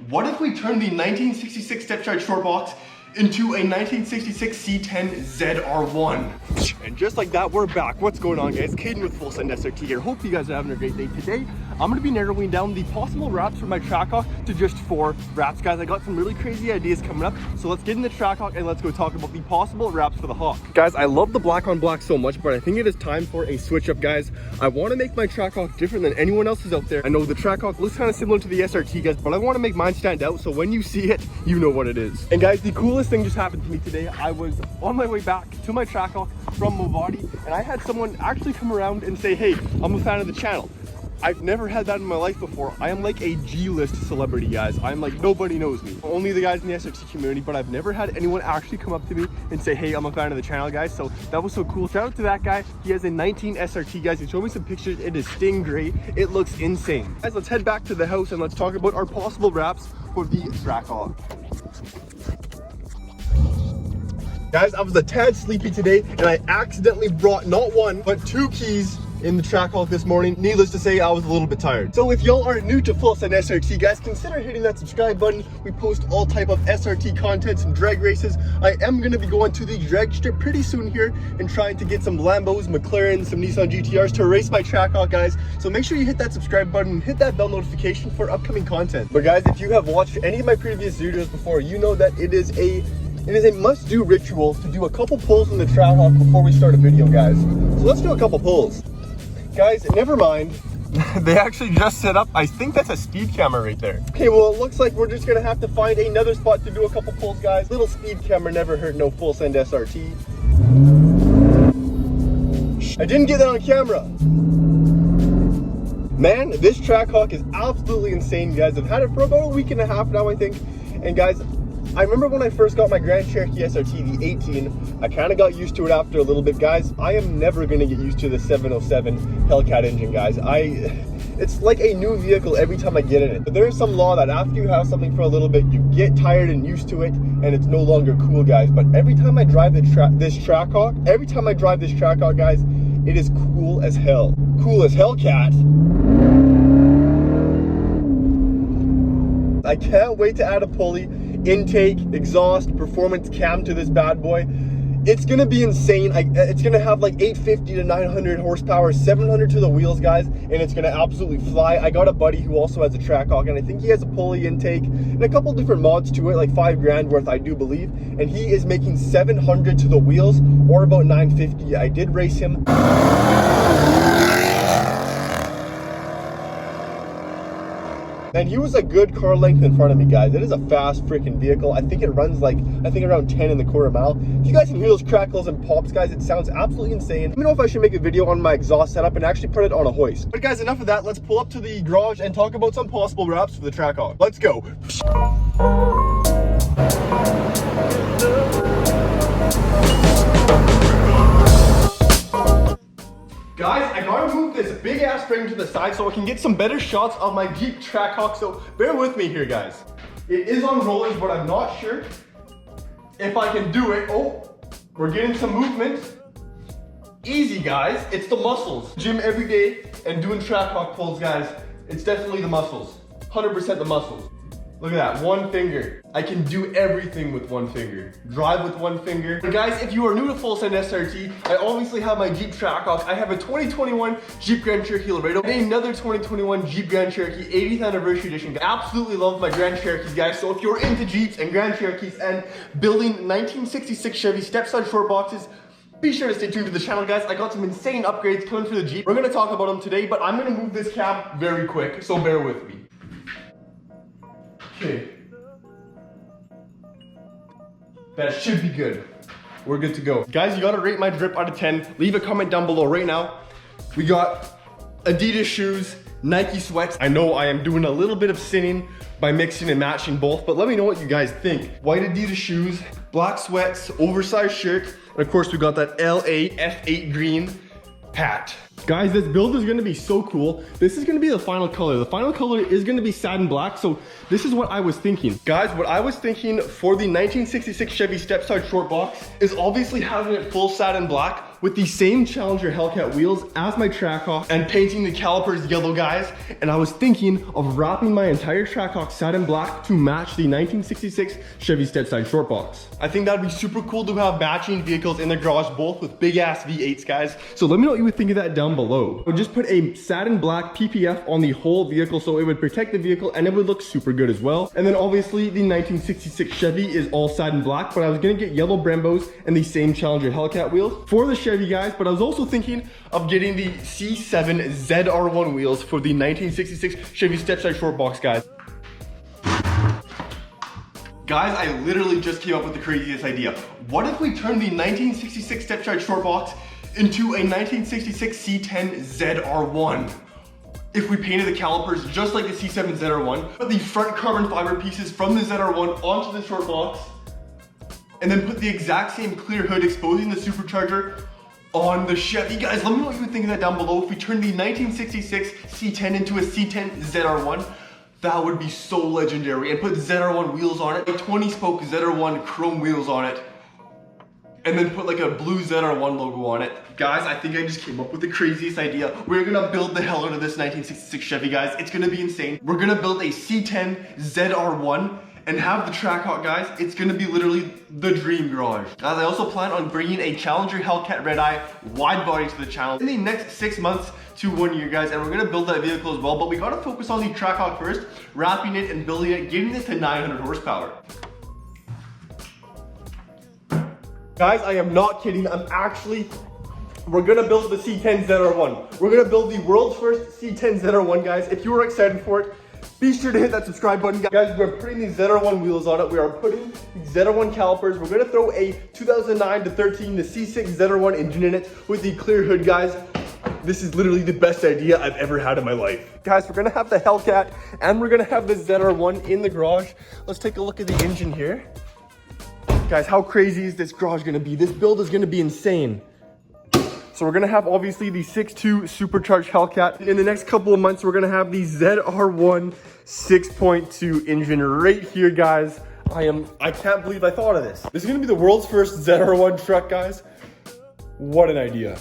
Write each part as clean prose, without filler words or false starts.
what if we turn the 1966 step-charged short box into a 1966 C10 ZR1. And just like that, we're back. What's going on, guys? Caden with Full Send SRT here. Hope you guys are having a great day. Today, I'm gonna be narrowing down the possible wraps for my Trackhawk to just 4 wraps, guys. I got some really crazy ideas coming up. So let's get in the Trackhawk and let's go talk about the possible wraps for the Hawk. Guys, I love the black on black so much, but I think it is time for a switch up, guys. I wanna make my Trackhawk different than anyone else's out there. I know the Trackhawk looks kind of similar to the SRT, guys, but I wanna make mine stand out so when you see it, you know what it is. And guys, the coolest thing just happened to me today. I was on my way back to my Trackhawk from Movati, and I had someone actually come around and say, hey, I'm a fan of the channel. I've never had that in my life before. I am like a G-list celebrity, guys. I'm like, nobody knows me. Only the guys in the SRT community, but I've never had anyone actually come up to me and say, hey, I'm a fan of the channel, guys. So that was so cool. Shout out to that guy. He has a 19 SRT, guys. He showed me some pictures. It is sting gray. It looks insane. Guys, let's head back to the house and let's talk about our possible wraps for the Trackhawk. Guys, I was a tad sleepy today and I accidentally brought not 1, but 2 keys in the Trackhawk this morning. Needless to say, I was a little bit tired. So if y'all are new to Full Send SRT, guys, consider hitting that subscribe button. We post all type of SRT content, some drag races. I am going to be going to the drag strip pretty soon here and trying to get some Lambos, McLarens, some Nissan GTRs to race my Trackhawk, guys. So make sure you hit that subscribe button and hit that bell notification for upcoming content. But guys, if you have watched any of my previous videos before, you know that it is a must-do ritual to do a couple pulls in the Trackhawk before we start a video, guys. So let's do a couple pulls. Guys, never mind. They actually just set up, I think that's a speed camera right there. Okay, well, it looks like we're just gonna have to find another spot to do a couple pulls, guys. Little speed camera never hurt no Full Send SRT. I didn't get that on camera. Man, this Trackhawk is absolutely insane, guys. I've had it for about a week and a half now, I think. And guys, I remember when I first got my Grand Cherokee SRT, the 18, I kind of got used to it after a little bit, guys. I am never going to get used to the 707 Hellcat engine, guys. It's like a new vehicle every time I get in it. But there is some law that after you have something for a little bit, you get tired and used to it, and it's no longer cool, guys. But every time I drive this Trackhawk, guys, it is cool as hell. Cool as Hellcat. I can't wait to add a pulley, intake, exhaust, performance cam to this bad boy. It's gonna be insane. It's gonna have like 850 to 900 horsepower, 700 to the wheels, guys, and it's gonna absolutely fly. I got a buddy who also has a Trackhawk, and I think he has a pulley intake and a couple different mods to it, like 5 grand worth, I do believe, and he is making 700 to the wheels or about 950. I did race him. And he was a good car length in front of me, guys. It is a fast freaking vehicle. I think it runs like, around 10 in the quarter mile. If you guys can hear those crackles and pops, guys, it sounds absolutely insane. Let me know if I should make a video on my exhaust setup and actually put it on a hoist. But guys, enough of that. Let's pull up to the garage and talk about some possible wraps for the Trackhawk. Let's go. Guys, I gotta move this big ass frame to the side so I can get some better shots of my Jeep Trackhawk, so bear with me here, guys. It is on rollers, but I'm not sure if I can do it. Oh, we're getting some movement. Easy, guys, it's the muscles. Gym every day and doing Trackhawk pulls, guys. It's definitely the muscles, 100% the muscles. Look at that, 1 finger. I can do everything with 1 finger. Drive with 1 finger. But guys, if you are new to Full Send SRT, I obviously have my Jeep Trackhawk. I have a 2021 Jeep Grand Cherokee Laredo and another 2021 Jeep Grand Cherokee 80th Anniversary Edition. I absolutely love my Grand Cherokees, guys. So if you're into Jeeps and Grand Cherokees and building 1966 Chevy step-side short boxes, be sure to stay tuned to the channel, guys. I got some insane upgrades coming for the Jeep. We're gonna talk about them today, but I'm gonna move this cab very quick, so bear with me. Okay, that should be good. We're good to go. Guys, you gotta rate my drip out of 10. Leave a comment down below right now. We got Adidas shoes, Nike sweats. I know I am doing a little bit of sinning by mixing and matching both, but let me know what you guys think. White Adidas shoes, black sweats, oversized shirt, and of course we got that LA F8 green hat. Guys, this build is gonna be so cool. This is gonna be the final color. The final color is gonna be satin black, so this is what I was thinking. Guys, what I was thinking for the 1966 Chevy Stepside Short Box is obviously having it full satin black with the same Challenger Hellcat wheels as my Trackhawk and painting the calipers yellow, guys. And I was thinking of wrapping my entire Trackhawk satin black to match the 1966 Chevy Stepside Short Box. I think that'd be super cool to have matching vehicles in the garage, both with big ass V8s, guys. So let me know what you would think of that down below. I would just put a satin black PPF on the whole vehicle so it would protect the vehicle and it would look super good as well. And then obviously the 1966 Chevy is all satin black, but I was gonna get yellow Brembos and the same Challenger Hellcat wheels for the Chevy, guys. But I was also thinking of getting the C10 ZR1 wheels for the 1966 Chevy Stepside Short Box, guys. Guys, I literally just came up with the craziest idea. What if we turn the 1966 Stepside Short Box into a 1966 C10 ZR1? If we painted the calipers just like the C7 ZR1, put the front carbon fiber pieces from the ZR1 onto the short box, and then put the exact same clear hood exposing the supercharger on the Chevy. Guys, let me know what you would think of that down below. If we turn the 1966 C10 into a C10 ZR1, that would be so legendary. And put ZR1 wheels on it, like 20-spoke ZR1 chrome wheels on it, and then put like a blue ZR1 logo on it. Guys, I think I just came up with the craziest idea. We're gonna build the hell out of this 1966 Chevy, guys. It's gonna be insane. We're gonna build a C10 ZR1 and have the Trackhawk, guys. It's gonna be literally the dream garage. Guys, I also plan on bringing a Challenger Hellcat Red Eye wide body to the channel in the next 6 months to 1 year, guys, and we're gonna build that vehicle as well, but we gotta focus on the Trackhawk first, wrapping it and building it, getting it to 900 horsepower. Guys, I am not kidding. We're gonna build the C10 ZR1. We're gonna build the world's first C10 ZR1, guys. If you are excited for it, be sure to hit that subscribe button. Guys, we're putting these ZR1 wheels on it. We are putting ZR1 calipers. We're gonna throw a 2009 to 13, the C6 ZR1 engine in it with the clear hood, guys. This is literally the best idea I've ever had in my life. Guys, we're gonna have the Hellcat and we're gonna have the ZR1 in the garage. Let's take a look at the engine here. Guys, how crazy is this garage gonna be? This build is gonna be insane. So we're gonna have obviously the 6.2 supercharged Hellcat. In the next couple of months, we're gonna have the ZR1 6.2 engine right here, guys. I can't believe I thought of this. This is gonna be the world's first ZR1 truck, guys. What an idea.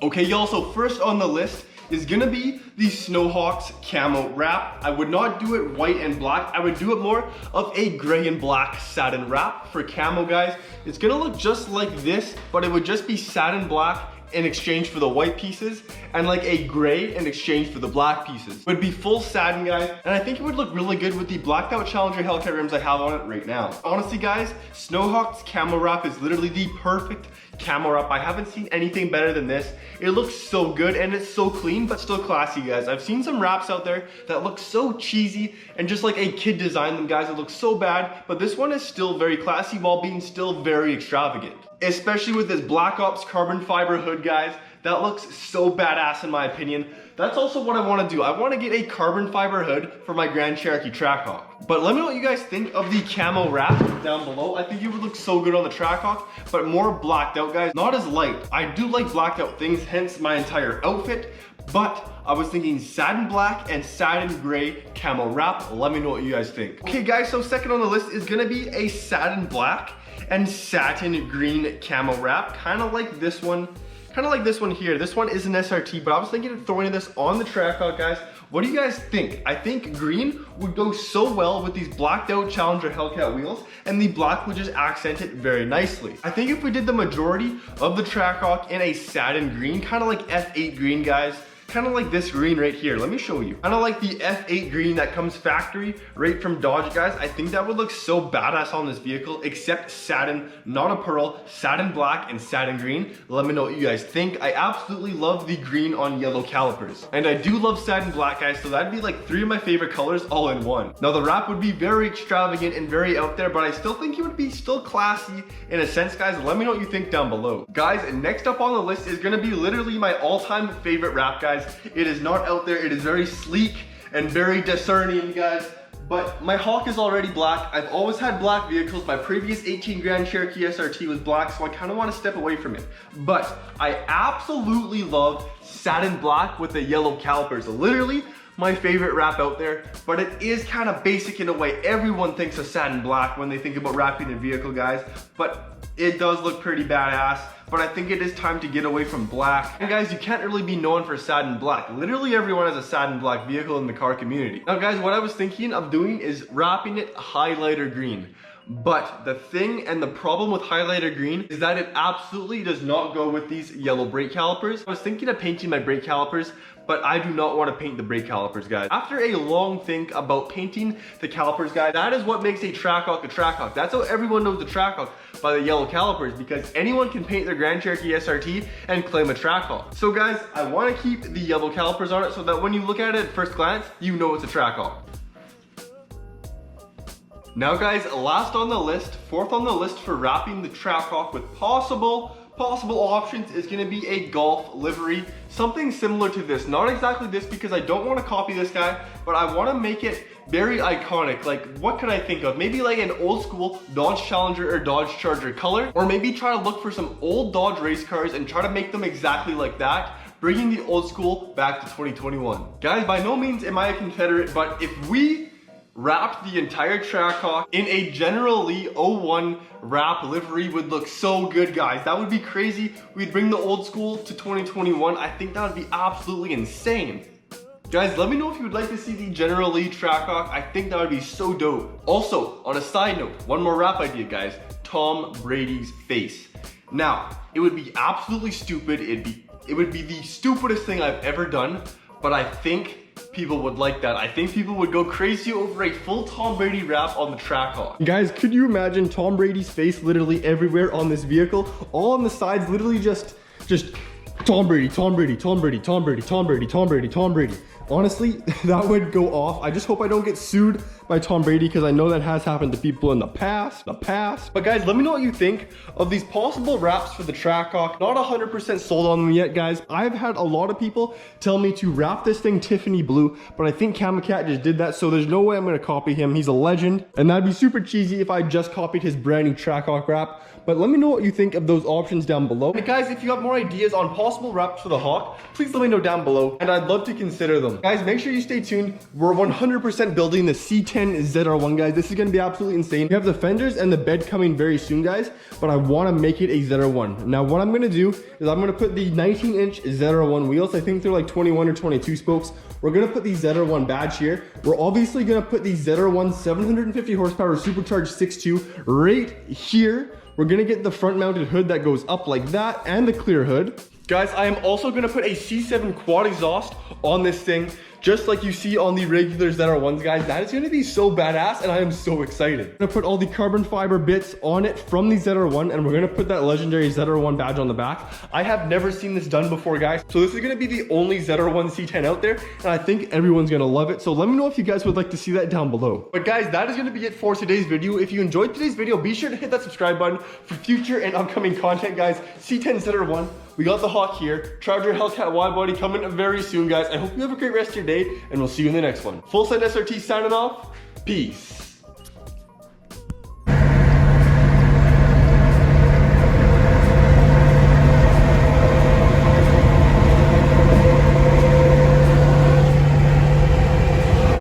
Okay, y'all, so first on the list is gonna be the Snowhawks camo wrap. I would not do it white and black. I would do it more of a gray and black satin wrap for camo, guys. It's gonna look just like this, but it would just be satin black in exchange for the white pieces and like a gray in exchange for the black pieces. It would be full satin, guys, and I think it would look really good with the blacked out Challenger Hellcat rims I have on it right now. Honestly, guys, Snowhawks camo wrap is literally the perfect camo wrap. I haven't seen anything better than this. It looks so good and it's so clean but still classy, guys. I've seen some wraps out there that look so cheesy and just like a kid designed them, guys. It looks so bad, but this one is still very classy while being still very extravagant. Especially with this Black Ops carbon fiber hood, guys. That looks so badass in my opinion. That's also what I want to do. I want to get a carbon fiber hood for my Grand Cherokee Trackhawk. But let me know what you guys think of the camo wrap down below. I think it would look so good on the Trackhawk, but more blacked out, guys. Not as light. I do like blacked out things, hence my entire outfit. But I was thinking satin black and satin gray camo wrap. Let me know what you guys think. Okay, guys, so second on the list is gonna be a satin black and satin green camo wrap, kind of like this one. Kind of like this one here. This one is an SRT, but I was thinking of throwing this on the Trackhawk, guys. What do you guys think? I think green would go so well with these blacked out Challenger Hellcat wheels, and the black would just accent it very nicely. I think if we did the majority of the Trackhawk in a satin green, kind of like F8 green, guys, kind of like this green right here. Let me show you. Kind of like the F8 green that comes factory right from Dodge, guys. I think that would look so badass on this vehicle, except satin, not a pearl, satin black and satin green. Let me know what you guys think. I absolutely love the green on yellow calipers. And I do love satin black, guys, so that'd be like 3 of my favorite colors all in one. Now the wrap would be very extravagant and very out there, but I still think it would be still classy in a sense, guys. Let me know what you think down below. Guys, next up on the list is gonna be literally my all-time favorite wrap, guys. It is not out there. It is very sleek and very discerning, guys. but my Hawk is already black. I've always had black vehicles. My previous 18 Grand Cherokee SRT was black, so I kind of want to step away from it. But I absolutely love satin black with the yellow calipers. Literally my favorite wrap out there, but it is kind of basic in a way. Everyone thinks of satin black when they think about wrapping their vehicle, guys, but it does look pretty badass. But I think it is time to get away from black. And guys, you can't really be known for satin black. Literally everyone has a satin black vehicle in the car community. Now guys, what I was thinking of doing is wrapping it highlighter green. But the thing and the problem with highlighter green is that it absolutely does not go with these yellow brake calipers. I was thinking of painting my brake calipers, but I do not want to paint the brake calipers, guys. After a long think about painting the calipers, guys, that is what makes a Trackhawk a Trackhawk. That's how everyone knows the Trackhawk, by the yellow calipers, because anyone can paint their Grand Cherokee SRT and claim a Trackhawk. So guys, I want to keep the yellow calipers on it so that when you look at it at first glance, you know it's a Trackhawk. Now guys, last on the list, fourth on the list for wrapping the Trackhawk with possible options is going to be a Golf livery, something similar to this. Not exactly this, because I don't want to copy this guy, but I want to make it very iconic. Like, what could I think of? Maybe like an old school Dodge Challenger or Dodge Charger color, or maybe try to look for some old Dodge race cars and try to make them exactly like that, bringing the old school back to 2021. Guys, by no means am I a Confederate, but if we wrapped the entire Trackhawk in a General Lee 01 wrap livery, would look so good, guys. That would be crazy. We'd bring the old school to 2021. I think that would be absolutely insane. Guys, let me know if you would like to see the General Lee Trackhawk. I think that would be so dope. Also, on a side note, one more wrap idea, guys. Tom Brady's face. Now, it would be absolutely stupid. It would be the stupidest thing I've ever done, but I think people would like that. I think people would go crazy over a full Tom Brady wrap on the Trackhawk. Guys, could you imagine Tom Brady's face literally everywhere on this vehicle? All on the sides, literally just Tom Brady, Tom Brady, Tom Brady, Tom Brady, Tom Brady, Tom Brady, Tom Brady. Honestly, that would go off. I just hope I don't get sued by Tom Brady, because I know that has happened to people in the past. But guys, let me know what you think of these possible wraps for the Trackhawk. Not 100% sold on them yet, guys. I've had a lot of people tell me to wrap this thing Tiffany blue, but I think Kamacat just did that, so there's no way I'm gonna copy him. He's a legend, and that'd be super cheesy if I just copied his brand new Trackhawk wrap. But let me know what you think of those options down below. And guys, if you have more ideas on possible wraps for the Hawk, please let me know down below, and I'd love to consider them. Guys, make sure you stay tuned. We're 100% building the C10 ZR1, guys. This is gonna be absolutely insane. We have the fenders and the bed coming very soon, guys, but I wanna make it a ZR1. Now, what I'm gonna do is I'm gonna put the 19-inch ZR1 wheels. I think they're like 21 or 22 spokes. We're gonna put the ZR1 badge here. We're obviously gonna put the ZR1 750 horsepower supercharged 6.2 right here. We're gonna get the front mounted hood that goes up like that and the clear hood. Guys, I am also gonna put a C7 quad exhaust on this thing, just like you see on the regular ZR1s, guys. That is gonna be so badass, and I am so excited. I'm gonna put all the carbon fiber bits on it from the ZR1, and we're gonna put that legendary ZR1 badge on the back. I have never seen this done before, guys. So this is gonna be the only ZR1 C10 out there, and I think everyone's gonna love it. So let me know if you guys would like to see that down below. But guys, that is gonna be it for today's video. If you enjoyed today's video, be sure to hit that subscribe button for future and upcoming content, guys. C10 ZR1. We got the Hawk here. Charger Hellcat wide body coming very soon, guys. I hope you have a great rest of your day, and we'll see you in the next one. Full Send SRT signing off. Peace.